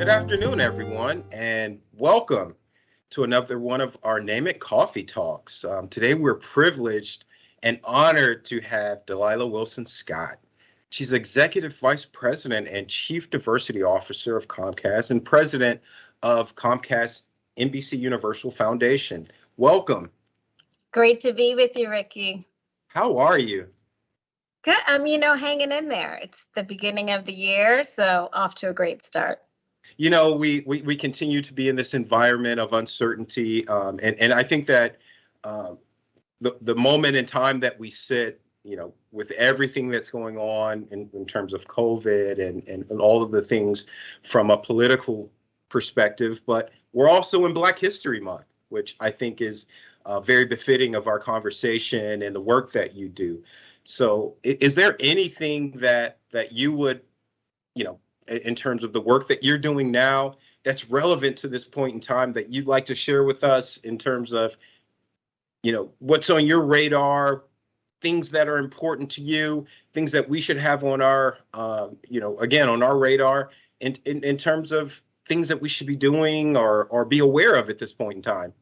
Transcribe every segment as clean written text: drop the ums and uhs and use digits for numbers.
Good afternoon, everyone, and welcome to another one of our NAMIC Coffee Talks. Today, we're privileged and honored to have Dalila Wilson-Scott. She's Executive Vice President and Chief Diversity Officer of Comcast and President of Comcast NBC Universal Foundation. Welcome. Great to be with you, Ricky. How are you? Good. Hanging in there. It's the beginning of the year, so off to a great start. You know, we continue to be in this environment of uncertainty, and I think that the moment in time that we sit, with everything that's going on in terms of COVID and all of the things from a political perspective, but we're also in Black History Month, which I think is very befitting of our conversation and the work that you do. So is there anything that you would, in terms of the work that you're doing now that's relevant to this point in time that you'd like to share with us in terms of, what's on your radar, things that are important to you, things that we should have on our, again, on our radar in terms of things that we should be doing or be aware of at this point in time?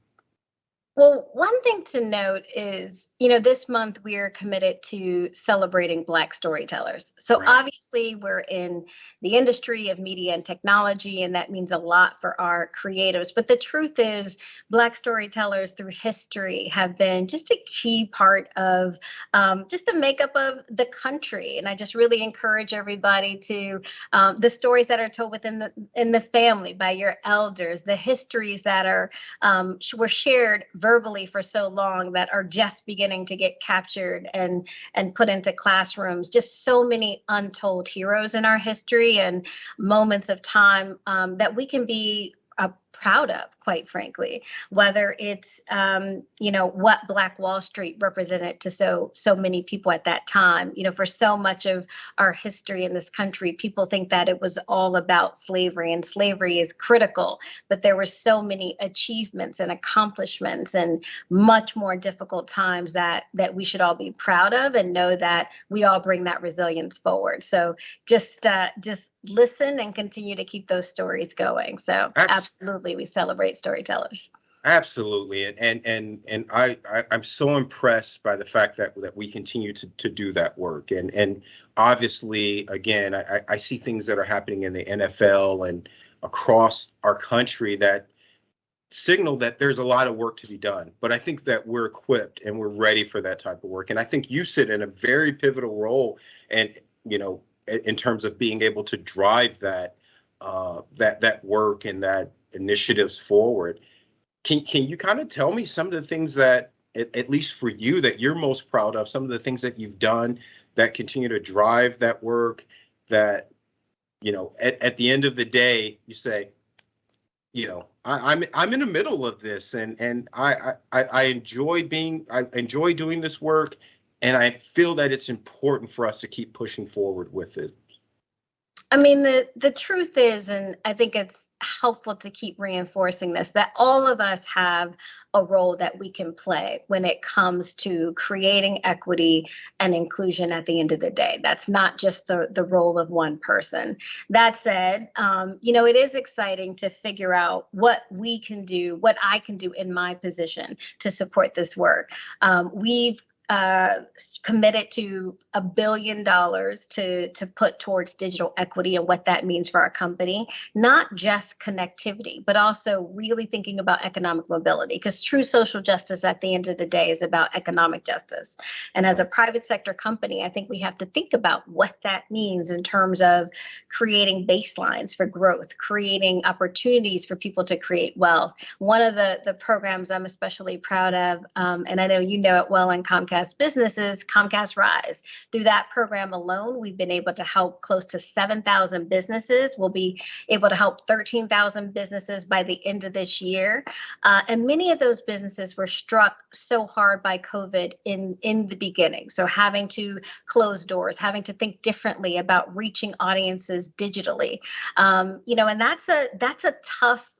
Well, one thing to note is, this month we are committed to celebrating Black storytellers. So Right. Obviously we're in the industry of media and technology, and that means a lot for our creatives. But the truth is, Black storytellers through history have been just a key part of just the makeup of the country. And I just really encourage everybody to the stories that are told within the family by your elders, the histories that were shared verbally for so long that are just beginning to get captured and put into classrooms. Just so many untold heroes in our history and moments of time that we can be proud of, quite frankly, whether it's, what Black Wall Street represented to so many people at that time. For so much of our history in this country, people think that it was all about slavery, and slavery is critical, but there were so many achievements and accomplishments and much more difficult times that we should all be proud of and know that we all bring that resilience forward. So just listen and continue to keep those stories going. So absolutely, we celebrate storytellers. Absolutely, and I'm so impressed by the fact that we continue to do that work, and obviously, again, I see things that are happening in the NFL and across our country that signal that there's a lot of work to be done. But I think that we're equipped and we're ready for that type of work, and I think you sit in a very pivotal role, and in terms of being able to drive that work and that initiatives forward. Can you kind of tell me some of the things that, at least for you, that you're most proud of, some of the things that you've done that continue to drive that work, that, at the end of the day, you say, I'm in the middle of this, and I enjoy doing this work, and I feel that it's important for us to keep pushing forward with it. I mean, the truth is, and I think it's helpful to keep reinforcing this, that all of us have a role that we can play when it comes to creating equity and inclusion at the end of the day. That's not just the role of one person. That said, it is exciting to figure out what we can do, what I can do in my position to support this work. We've committed to $1 billion to put towards digital equity and what that means for our company, not just connectivity, but also really thinking about economic mobility, because true social justice at the end of the day is about economic justice. And as a private sector company, I think we have to think about what that means in terms of creating baselines for growth, creating opportunities for people to create wealth. One of the programs I'm especially proud of, and I know you know it well in Comcast businesses, Comcast Rise. Through that program alone, we've been able to help close to 7,000 businesses. We'll be able to help 13,000 businesses by the end of this year. And many of those businesses were struck so hard by COVID in the beginning. So having to close doors, having to think differently about reaching audiences digitally. And that's a tough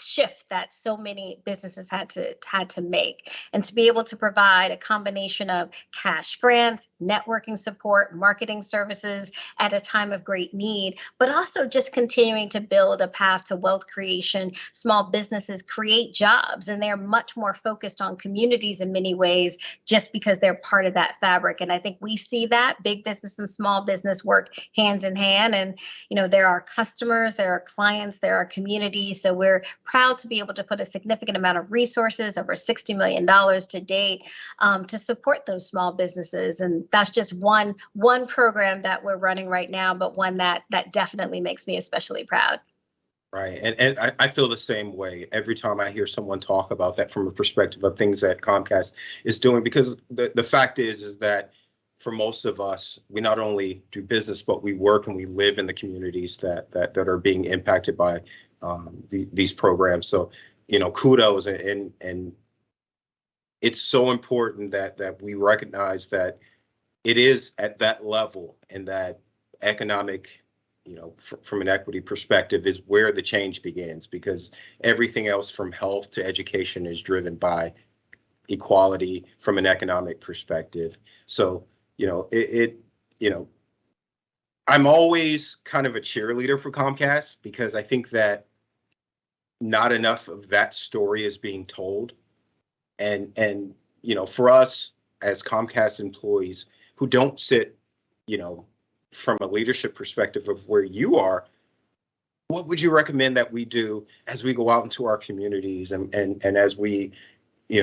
shift that so many businesses had to make, and to be able to provide a combination of cash grants, networking support, marketing services at a time of great need, but also just continuing to build a path to wealth creation. Small businesses create jobs, and they're much more focused on communities in many ways just because they're part of that fabric. And I think we see that big business and small business work hand in hand. And there are customers, there are clients, there are communities. So we're proud to be able to put a significant amount of resources, over $60 million to date, to support those small businesses. And that's just one program that we're running right now, but one that definitely makes me especially proud. Right. And I feel the same way every time I hear someone talk about that from a perspective of things that Comcast is doing, because the fact is that for most of us, we not only do business, but we work and we live in the communities that are being impacted by these programs. So, kudos, and it's so important that we recognize that it is at that level, and that economic, from an equity perspective, is where the change begins, because everything else from health to education is driven by equality from an economic perspective. So, I'm always kind of a cheerleader for Comcast, because I think that not enough of that story is being told. And for us as Comcast employees who don't sit, from a leadership perspective of where you are, what would you recommend that we do as we go out into our communities, and as we,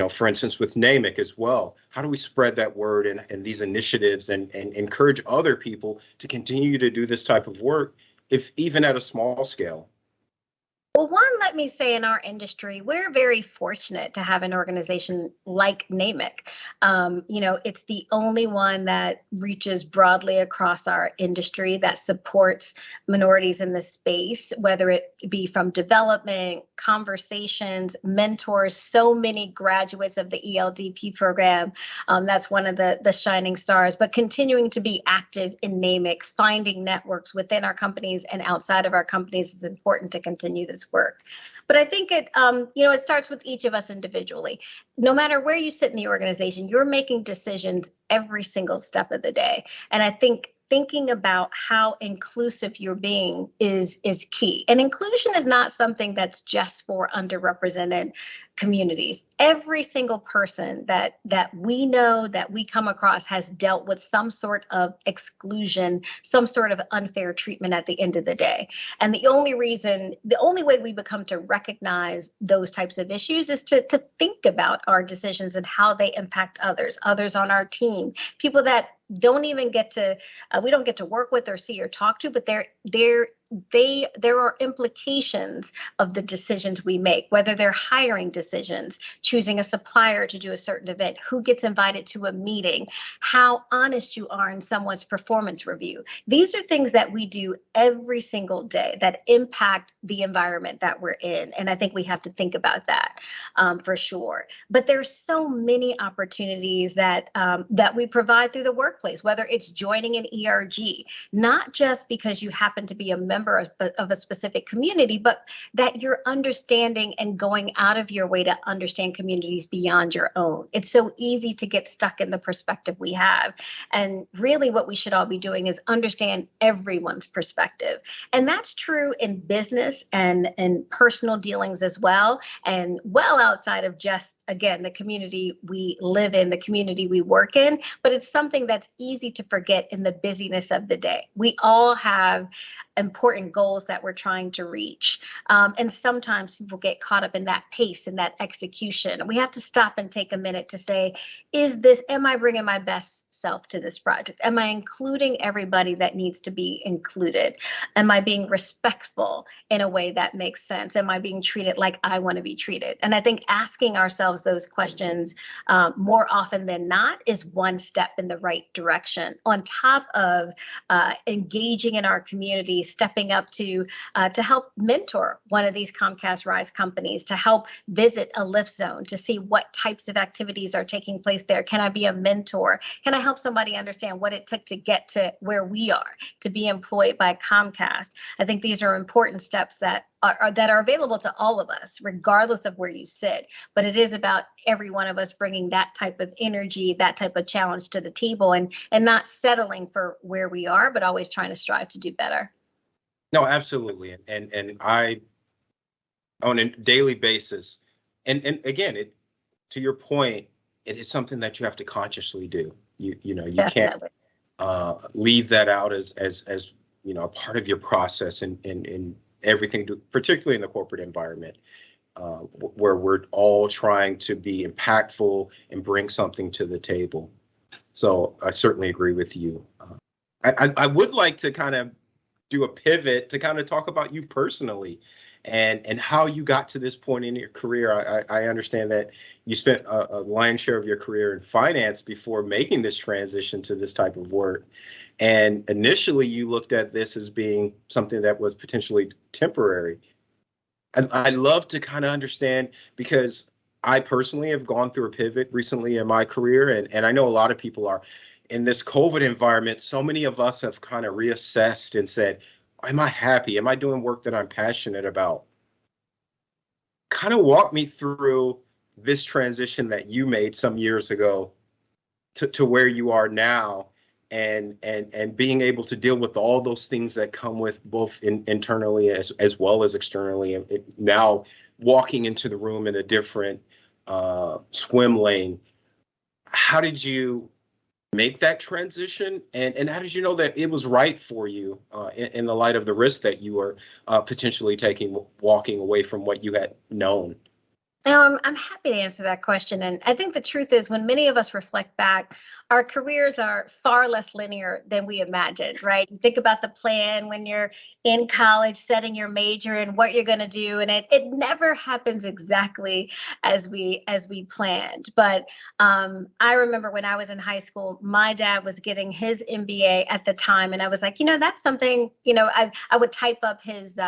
for instance, with NAMIC as well? How do we spread that word and these initiatives, and encourage other people to continue to do this type of work, if even at a small scale? Well, one, let me say, in our industry, we're very fortunate to have an organization like NAMIC. It's the only one that reaches broadly across our industry, that supports minorities in the space, whether it be from development, conversations, mentors. So many graduates of the ELDP program. That's one of the shining stars, but continuing to be active in NAMIC, finding networks within our companies and outside of our companies is important to continue this work. But I think it starts with each of us individually. No matter where you sit in the organization, you're making decisions every single step of the day. And I think thinking about how inclusive you're being is key. And inclusion is not something that's just for underrepresented communities. Every single person that we know, that we come across, has dealt with some sort of exclusion, some sort of unfair treatment at the end of the day. And the only way we become to recognize those types of issues is to think about our decisions and how they impact others on our team, people that don't even we don't get to work with or see or talk to, but there are implications of the decisions we make, whether they're hiring decisions, choosing a supplier to do a certain event, who gets invited to a meeting, how honest you are in someone's performance review. These are things that we do every single day that impact the environment that we're in. And I think we have to think about that for sure. But there's so many opportunities that we provide through the workplace, whether it's joining an ERG, not just because you happen to be a member of a specific community, but that you're understanding and going out of your way to understand communities beyond your own. It's so easy to get stuck in the perspective we have. And really what we should all be doing is understand everyone's perspective. And that's true in business and personal dealings as well, and well outside of just, again, the community we live in, the community we work in. But it's something that's easy to forget in the busyness of the day. We all have important goals that we're trying to reach. And sometimes people get caught up in that pace and that execution. We have to stop and take a minute to say, am I bringing my best self to this project? Am I including everybody that needs to be included? Am I being respectful in a way that makes sense? Am I being treated like I want to be treated? And I think asking ourselves those questions more often than not is one step in the right direction, on top of engaging in our community, stepping stepping up to help mentor one of these Comcast Rise companies, to help visit a lift zone, to see what types of activities are taking place there. Can I be a mentor? Can I help somebody understand what it took to get to where we are, to be employed by Comcast? I think these are important steps that are available to all of us, regardless of where you sit. But it is about every one of us bringing that type of energy, that type of challenge to the table, and not settling for where we are, but always trying to strive to do better. No, absolutely. And I, on a daily basis, and again, to your point, it is something that you have to consciously do. You know, you Definitely. can't leave that out as a part of your process and everything, particularly in the corporate environment, where we're all trying to be impactful and bring something to the table. So I certainly agree with you. I would like to kind of do a pivot to kind of talk about you personally and how you got to this point in your career. I understand that you spent a lion's share of your career in finance before making this transition to this type of work. And initially you looked at this as being something that was potentially temporary. I'd love to kind of understand, because I personally have gone through a pivot recently in my career, and I know a lot of people are in this COVID environment. So many of us have kind of reassessed and said, am I happy? Am I doing work that I'm passionate about? Kind of walk me through this transition that you made some years ago to where you are now, and being able to deal with all those things that come with both internally as well as externally, and now walking into the room in a different swim lane. How did you make that transition, and how did you know that it was right for you in the light of the risk that you were potentially taking, walking away from what you had known? I'm happy to answer that question. And I think the truth is, when many of us reflect back, our careers are far less linear than we imagined, right? You think about the plan when you're in college, setting your major and what you're going to do, and it never happens exactly as we planned. But I remember when I was in high school, my dad was getting his MBA at the time, and I was like, that's something. I would type up his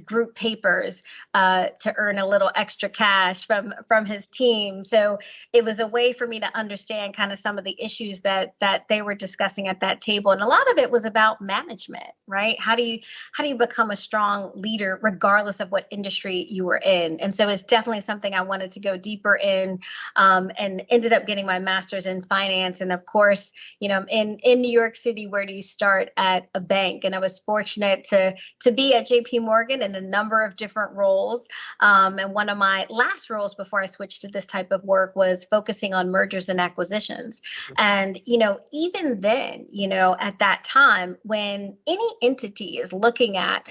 group papers to earn a little extra cash from his team. So it was a way for me to understand kind of some of the issues that they were discussing at that table. And a lot of it was about management, right? How do you become a strong leader regardless of what industry you were in? And so it's definitely something I wanted to go deeper in, and ended up getting my master's in finance. And of course, in New York City, where do you start? At a bank. And I was fortunate to be at JP Morgan in a number of different roles. And one of my last roles before I switched to this type of work was focusing on mergers and acquisitions. And, even then, at that time, when any entity is looking at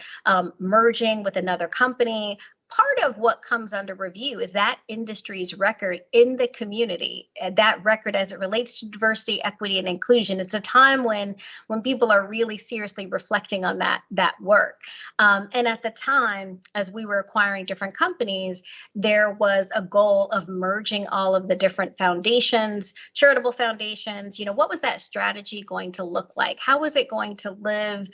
merging with another company, part of what comes under review is that industry's record in the community, that record as it relates to diversity, equity, and inclusion. It's a time when people are really seriously reflecting on that work. And at the time, as we were acquiring different companies, there was a goal of merging all of the different foundations, charitable foundations. What was that strategy going to look like? How was it going to live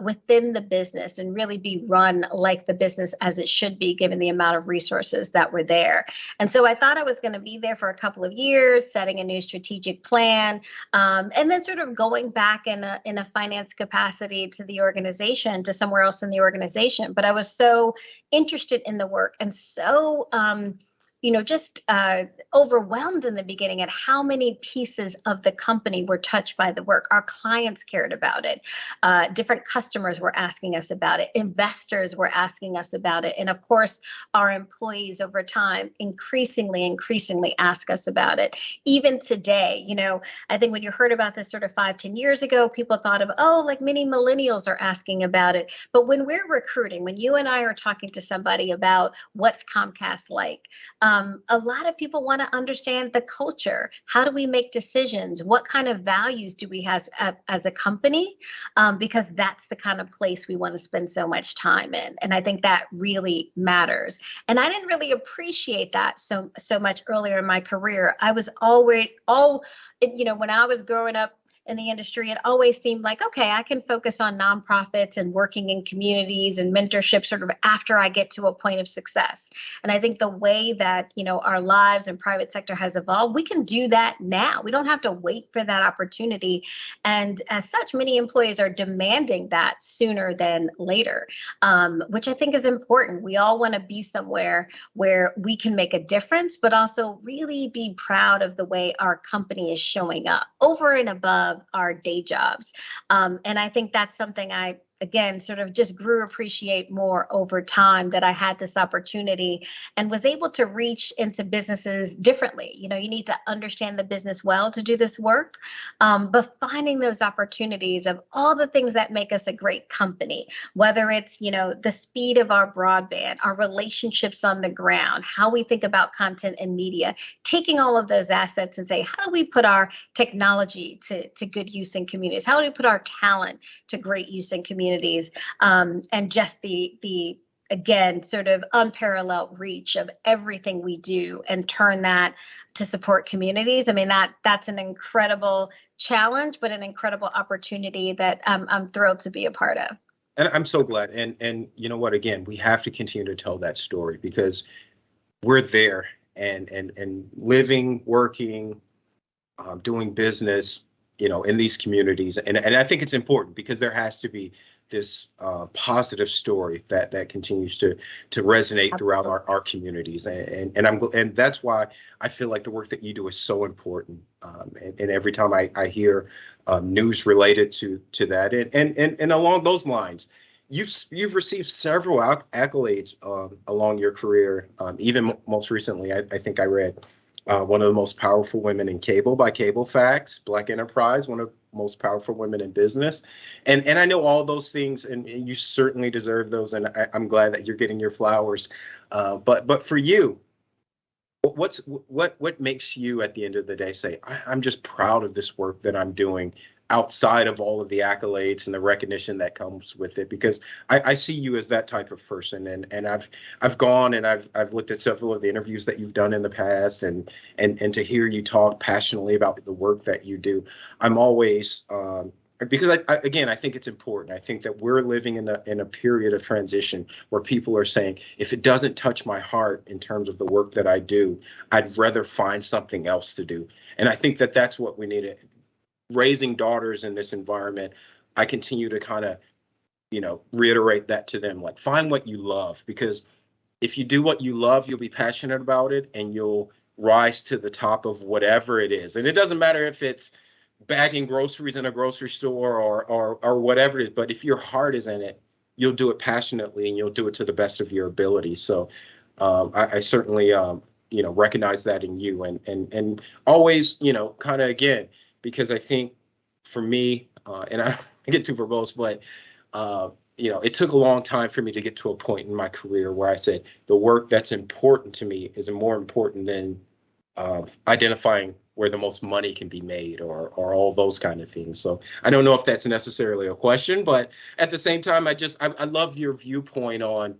within the business and really be run like the business as it should be, given the amount of resources that were there? And so I thought I was going to be there for a couple of years, setting a new strategic plan, and then sort of going back in a finance capacity to the organization, to somewhere else in the organization. But I was so interested in the work and so just overwhelmed in the beginning at how many pieces of the company were touched by the work. Our clients cared about it. Different customers were asking us about it. Investors were asking us about it. And of course, our employees over time increasingly ask us about it. Even today, I think when you heard about this sort of 5-10 years ago, people thought of, like many millennials are asking about it. But when we're recruiting, when you and I are talking to somebody about what's Comcast like, a lot of people want to understand the culture. How do we make decisions? What kind of values do we have as a company? Because that's the kind of place we want to spend so much time in. And I think that really matters. And I didn't really appreciate that so much earlier in my career. I was always when I was growing up in the industry, it always seemed like, okay, I can focus on nonprofits and working in communities and mentorship sort of after I get to a point of success. And I think the way that, our lives and private sector has evolved, we can do that now. We don't have to wait for that opportunity. And as such, many employees are demanding that sooner than later, which I think is important. We all want to be somewhere where we can make a difference, but also really be proud of the way our company is showing up over and above our day jobs. And I think that's something I, again, sort of just grew appreciate more over time, that I had this opportunity and was able to reach into businesses differently. You need to understand the business well to do this work, but finding those opportunities of all the things that make us a great company, whether it's, the speed of our broadband, our relationships on the ground, how we think about content and media, taking all of those assets and say, how do we put our technology to good use in communities? How do we put our talent to great use in communities? And just the again, sort of unparalleled reach of everything we do and turn that to support communities. I mean, that's an incredible challenge, but an incredible opportunity that I'm thrilled to be a part of. And I'm so glad. And you know what, again, we have to continue to tell that story, because we're there and living, working, doing business, in these communities. And I think it's important, because there has to be this positive story that continues to resonate throughout our communities. And that's why I feel like the work that you do is so important. And every time I hear news related to that, and along those lines, you've received several accolades along your career. Even most recently, I think I read one of the most powerful women in cable by Cable Facts, Black Enterprise, one of the most powerful women in business. And I know all those things, and you certainly deserve those. And I'm glad that you're getting your flowers. But for you, what makes you at the end of the day say, I'm just proud of this work that I'm doing, outside of all of the accolades and the recognition that comes with it? Because I see you as that type of person, and I've gone and I've looked at several of the interviews that you've done in the past, and to hear you talk passionately about the work that you do, I'm always because I think it's important. I think that we're living in a period of transition where people are saying, if it doesn't touch my heart in terms of the work that I do, I'd rather find something else to do. And I think that that's what we need. Raising daughters in this environment, I continue to kind of, reiterate that to them, like, find what you love, because if you do what you love, you'll be passionate about it, and you'll rise to the top of whatever it is. And it doesn't matter if it's bagging groceries in a grocery store or whatever it is, but if your heart is in it, you'll do it passionately, and you'll do it to the best of your ability. So I certainly, recognize that in you, and always, kind of, again, because I think for me, and I get too verbose, but it took a long time for me to get to a point in my career where I said the work that's important to me is more important than identifying where the most money can be made, or all those kind of things. So I don't know if that's necessarily a question, but at the same time, I love your viewpoint on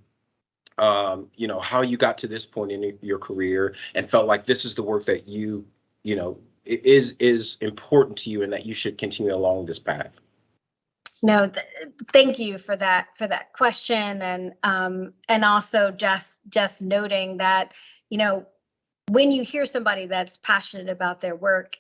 how you got to this point in your career and felt like this is the work that it is important to you, and that you should continue along this path. No, thank you for that question, and also just noting that, when you hear somebody that's passionate about their work,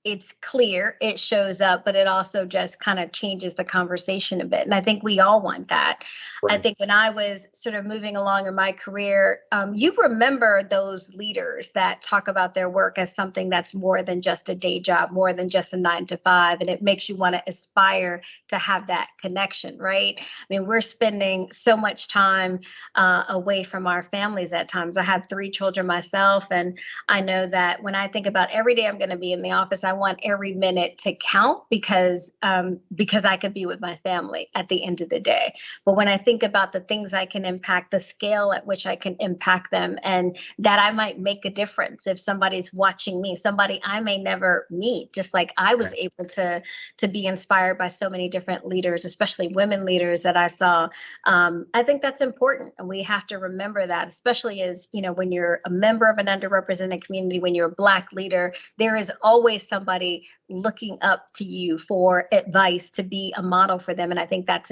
it's clear, it shows up, but it also just kind of changes the conversation a bit. And I think we all want that. Right. I think when I was sort of moving along in my career, you remember those leaders that talk about their work as something that's more than just a day job, more than just a 9 to 5. And it makes you want to aspire to have that connection, right? I mean, we're spending so much time away from our families at times. I have 3 children myself, and I know that when I think about every day I'm going to be in the office, I want every minute to count, because I could be with my family at the end of the day. But when I think about the things I can impact, the scale at which I can impact them, and that I might make a difference if somebody's watching me, somebody I may never meet, just like I was able to be inspired by so many different leaders, especially women leaders that I saw. I think that's important, and we have to remember that, especially as, when you're a member of an underrepresented community, when you're a Black leader, there is always somebody, looking up to you for advice to be a model for them. And I think that's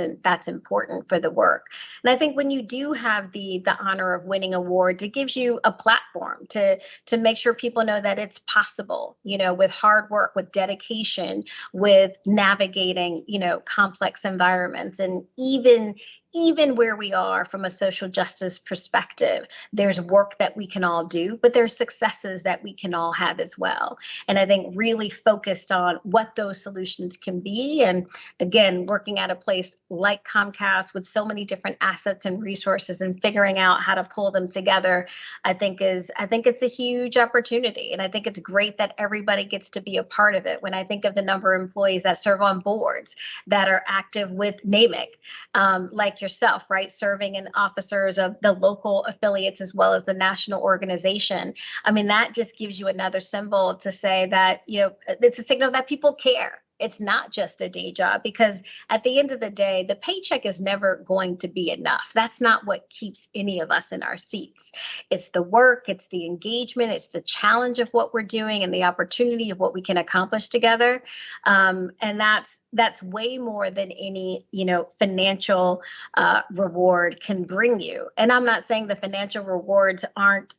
important for the work. And I think when you do have the honor of winning awards, it gives you a platform to make sure people know that it's possible, with hard work, with dedication, with navigating, complex environments. And even where we are from a social justice perspective, there's work that we can all do, but there's successes that we can all have as well. And I think really focused on what those solutions can be. And again, working at a place like Comcast with so many different assets and resources and figuring out how to pull them together, I think it's a huge opportunity. And I think it's great that everybody gets to be a part of it. When I think of the number of employees that serve on boards that are active with NAMIC, like yourself, right, serving in officers of the local affiliates as well as the national organization. I mean, that just gives you another symbol to say that, it's a signal that people care. It's not just a day job, because at the end of the day, the paycheck is never going to be enough. That's not what keeps any of us in our seats. It's the work, it's the engagement, it's the challenge of what we're doing and the opportunity of what we can accomplish together. And that's way more than any, financial reward can bring you. And I'm not saying the financial rewards aren't,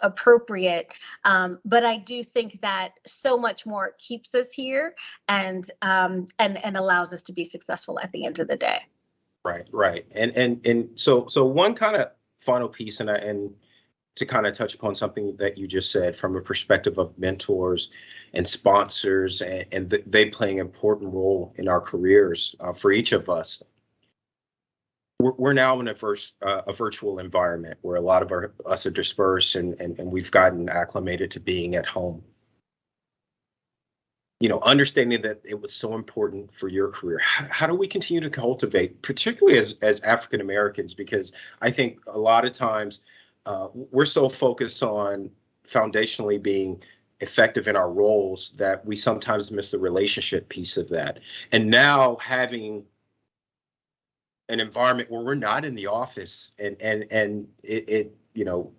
appropriate, but I do think that so much more keeps us here and allows us to be successful at the end of the day. Right. And so one kind of final piece, and to kind of touch upon something that you just said from a perspective of mentors and sponsors, and they play an important role in our careers for each of us. We're now in a virtual environment where a lot of us are dispersed, and we've gotten acclimated to being at home. Understanding that it was so important for your career, how do we continue to cultivate, particularly as African Americans? Because I think a lot of times we're so focused on foundationally being effective in our roles that we sometimes miss the relationship piece of that. And now having an environment where we're not in the office and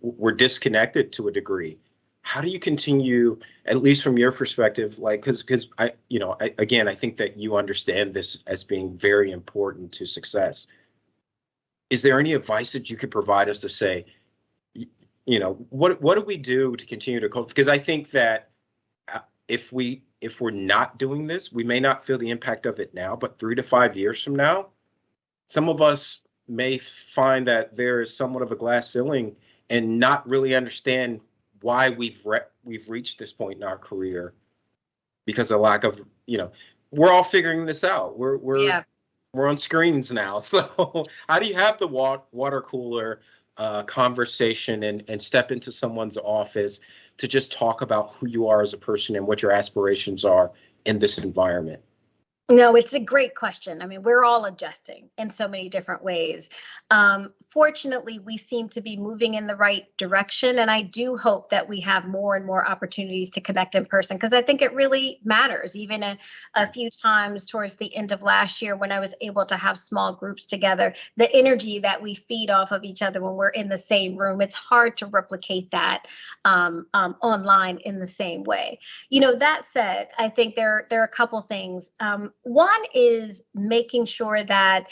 we're disconnected to a degree. How do you continue, at least from your perspective, like, because I think that you understand this as being very important to success. Is there any advice that you could provide us to say, what do we do to continue to cultivate? Because I think that if we're not doing this, we may not feel the impact of it now, but 3 to 5 years from now, some of us may find that there is somewhat of a glass ceiling and not really understand why we've reached this point in our career because of lack of, we're all figuring this out. We're on screens now. So how do you have the water cooler conversation and step into someone's office to just talk about who you are as a person and what your aspirations are in this environment? No, it's a great question. I mean, we're all adjusting in so many different ways. Fortunately, we seem to be moving in the right direction. And I do hope that we have more and more opportunities to connect in person, because I think it really matters. Even a few times towards the end of last year, when I was able to have small groups together, the energy that we feed off of each other when we're in the same room, it's hard to replicate that online in the same way. That said, I think there are a couple things. One is making sure that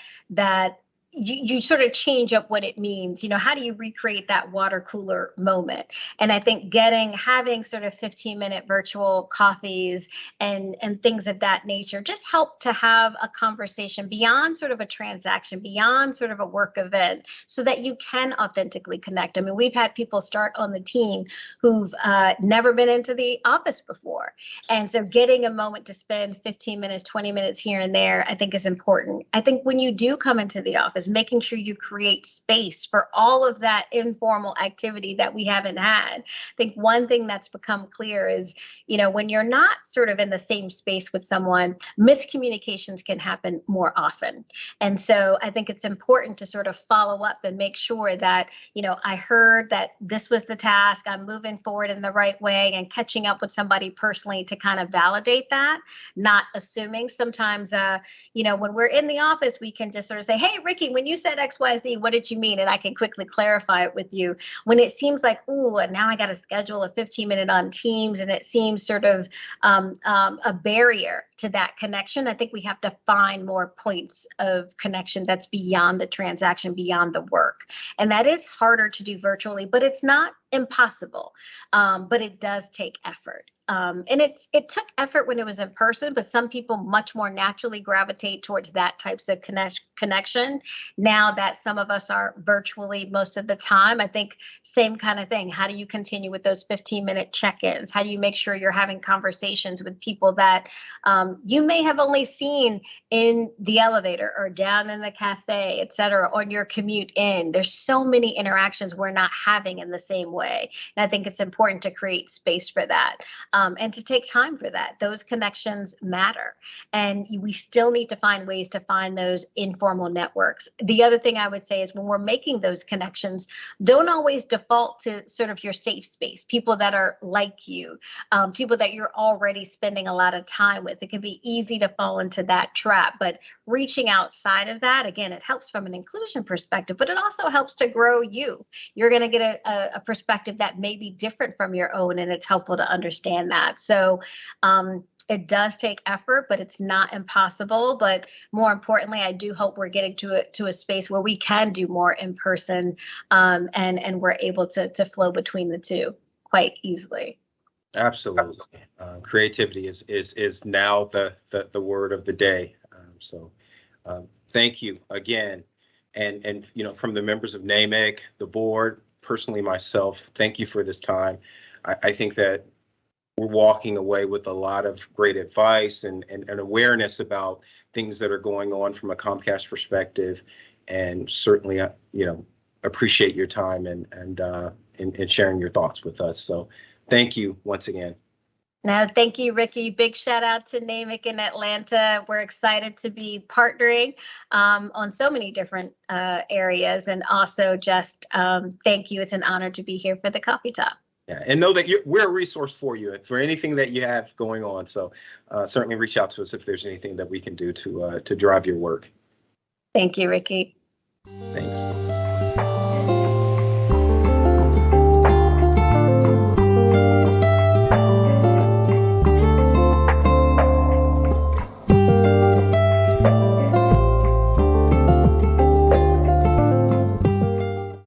you sort of change up what it means. How do you recreate that water cooler moment? And I think having sort of 15-minute virtual coffees and things of that nature just help to have a conversation beyond sort of a transaction, beyond sort of a work event, so that you can authentically connect. I mean, we've had people start on the team who've never been into the office before. And so getting a moment to spend 15 minutes, 20 minutes here and there, I think is important. I think when you do come into the office, making sure you create space for all of that informal activity that we haven't had. I think one thing that's become clear is, when you're not sort of in the same space with someone, miscommunications can happen more often. And so I think it's important to sort of follow up and make sure that, I heard that this was the task, I'm moving forward in the right way, and catching up with somebody personally to kind of validate that, not assuming. Sometimes, when we're in the office, we can just sort of say, hey, Ricky, when you said XYZ, what did you mean? And I can quickly clarify it with you. When it seems like, ooh, now I got to schedule a 15-minute on Teams, and it seems sort of a barrier to that connection, I think we have to find more points of connection that's beyond the transaction, beyond the work. And that is harder to do virtually, but it's not impossible. But it does take effort. And it took effort when it was in person, but some people much more naturally gravitate towards that types of connection. Now that some of us are virtually most of the time, I think same kind of thing. How do you continue with those 15-minute check-ins? How do you make sure you're having conversations with people that you may have only seen in the elevator or down in the cafe, et cetera, on your commute in? There's so many interactions we're not having in the same way. And I think it's important to create space for that. And to take time for that. Those connections matter. And we still need to find ways to find those informal networks. The other thing I would say is when we're making those connections, don't always default to sort of your safe space, people that are like you, people that you're already spending a lot of time with. It can be easy to fall into that trap, but reaching outside of that, again, it helps from an inclusion perspective, but it also helps to grow you. You're going to get a perspective that may be different from your own, and it's helpful to understand that. So it does take effort, but it's not impossible. But more importantly, I do hope we're getting to a space where we can do more in person, and we're able to flow between the two quite easily. Absolutely. Creativity is now the word of the day. So thank you again. And from the members of NAMIC, the board, personally myself, thank you for this time. I think that we're walking away with a lot of great advice and awareness about things that are going on from a Comcast perspective, and certainly, appreciate your time and sharing your thoughts with us. So thank you once again. No, thank you, Ricky. Big shout out to NAMIC in Atlanta. We're excited to be partnering on so many different areas, and also just thank you. It's an honor to be here for the Coffee Talk. Yeah, and know that we're a resource for you for anything that you have going on. So certainly reach out to us if there's anything that we can do to drive your work. Thank you, Ricky. Thanks.